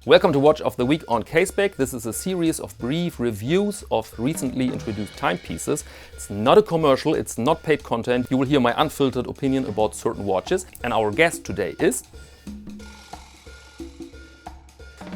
Welcome to Watch of the Week on Caseback. This is a series of brief reviews of recently introduced timepieces. It's not a commercial, it's not paid content. You will hear my unfiltered opinion about certain watches. And our guest today is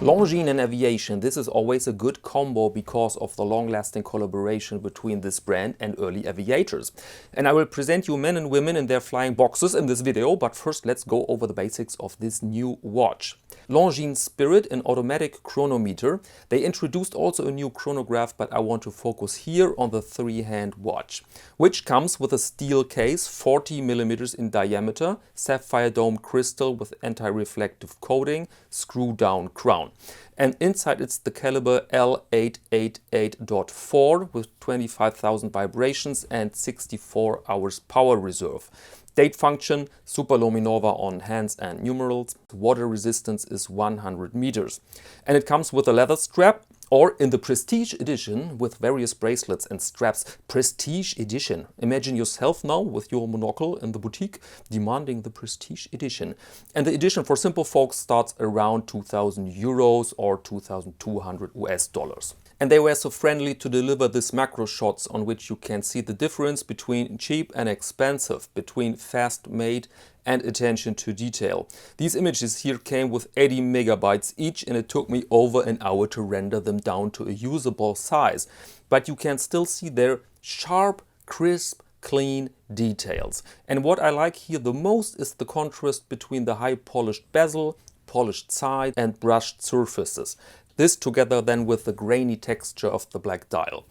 Longines and Aviation. This is always a good combo because of the long-lasting collaboration between this brand and early Aviators. And I will present you men and women in their flying boxes in this video, but first let's go over the basics of this new watch. Longines Spirit, an automatic chronometer. They introduced also a new chronograph, but I want to focus here on the three-hand watch, which comes with a steel case, 40 mm in diameter, sapphire dome crystal with anti-reflective coating, screw-down crown. And inside it's the caliber L888.4 with 25,000 vibrations and 64 hours power reserve. Date function, superluminova on hands and numerals. Water resistance is 100 meters. And it comes with a leather strap, or in the Prestige edition with various bracelets and straps. Prestige edition. Imagine yourself now with your monocle in the boutique demanding the Prestige edition. And the edition for simple folks starts around 2,000 euros or 2,200 US dollars. And they were so friendly to deliver these macro shots on which you can see the difference between cheap and expensive, between fast made and attention to detail. These images here came with 80 megabytes each, and it took me over an hour to render them down to a usable size. But you can still see their sharp, crisp, clean details. And what I like here the most is the contrast between the high polished bezel, polished side and brushed surfaces. This together then with the grainy texture of the black dial.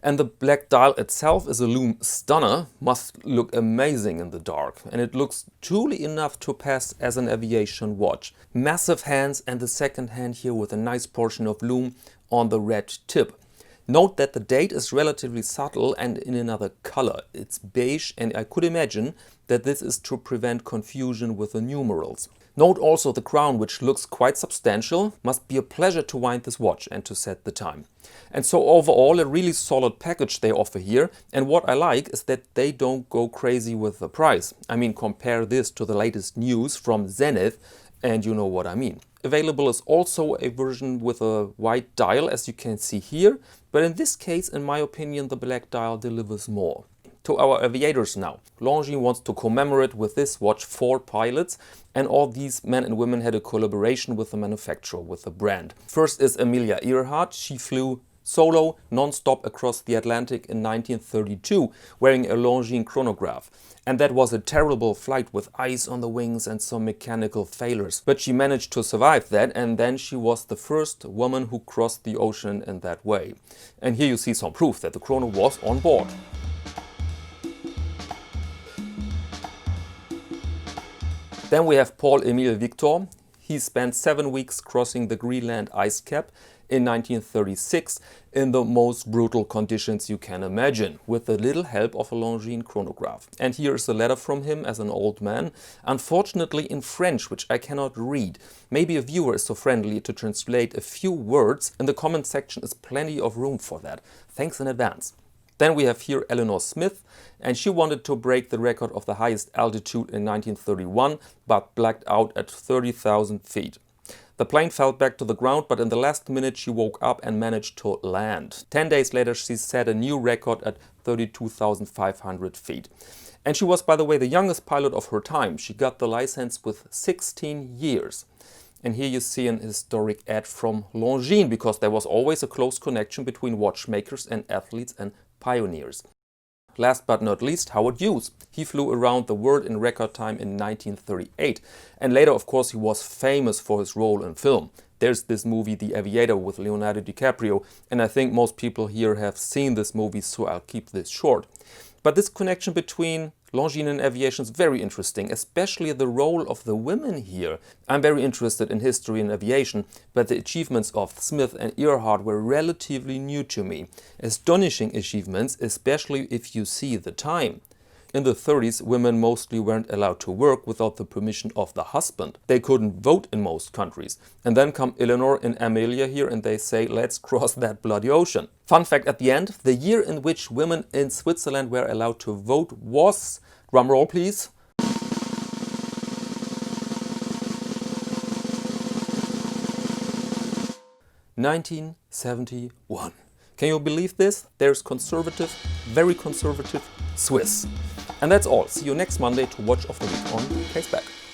And the black dial itself is a lume stunner, must look amazing in the dark. And it looks truly enough to pass as an aviation watch. Massive hands and the second hand here with a nice portion of lume on the red tip. Note that the date is relatively subtle and in another color. It's beige, and I could imagine that this is to prevent confusion with the numerals. Note also the crown, which looks quite substantial. Must be a pleasure to wind this watch and to set the time. And so overall a really solid package they offer here, and what I like is that they don't go crazy with the price. I mean, compare this to the latest news from Zenith and you know what I mean. Available is also a version with a white dial, as you can see here, but in this case, in my opinion, the black dial delivers more. To our Aviators now. Longines wants to commemorate with this watch 4 pilots, and all these men and women had a collaboration with the manufacturer, with the brand. First is Amelia Earhart. She flew solo, non-stop across the Atlantic in 1932, wearing a Longines chronograph. And that was a terrible flight with ice on the wings and some mechanical failures. But she managed to survive that, and then she was the first woman who crossed the ocean in that way. And here you see some proof that the chrono was on board. Then we have Paul-Emile Victor. He spent 7 weeks crossing the Greenland ice cap in 1936 in the most brutal conditions you can imagine, with the little help of a Longines chronograph. And here is a letter from him as an old man, unfortunately in French, which I cannot read. Maybe a viewer is so friendly to translate a few words. In the comment section is plenty of room for that. Thanks in advance. Then we have here Elinor Smith, and she wanted to break the record of the highest altitude in 1931, but blacked out at 30,000 feet. The plane fell back to the ground, but in the last minute she woke up and managed to land. 10 days later she set a new record at 32,500 feet. And she was, by the way, the youngest pilot of her time. She got the license with 16 years. And here you see an historic ad from Longines, because there was always a close connection between watchmakers and athletes and pioneers. Last but not least, Hughes. He flew around the world in record time in 1938. And later, of course, he was famous for his role in film. There's this movie, The Aviator, with Leonardo DiCaprio. And I think most people here have seen this movie, so I'll keep this short. But this connection between Longines and aviation is very interesting, especially the role of the women here. I'm very interested in history and aviation, but the achievements of Smith and Earhart were relatively new to me. Astonishing achievements, especially if you see the time. In the 30s, women mostly weren't allowed to work without the permission of the husband. They couldn't vote in most countries. And then come Elinor and Amelia here and they say, let's cross that bloody ocean. Fun fact at the end, the year in which women in Switzerland were allowed to vote was, drumroll please, 1971. Can you believe this? There's conservative, very conservative Swiss. And that's all. See you next Monday to Watch of the Week on Caseback.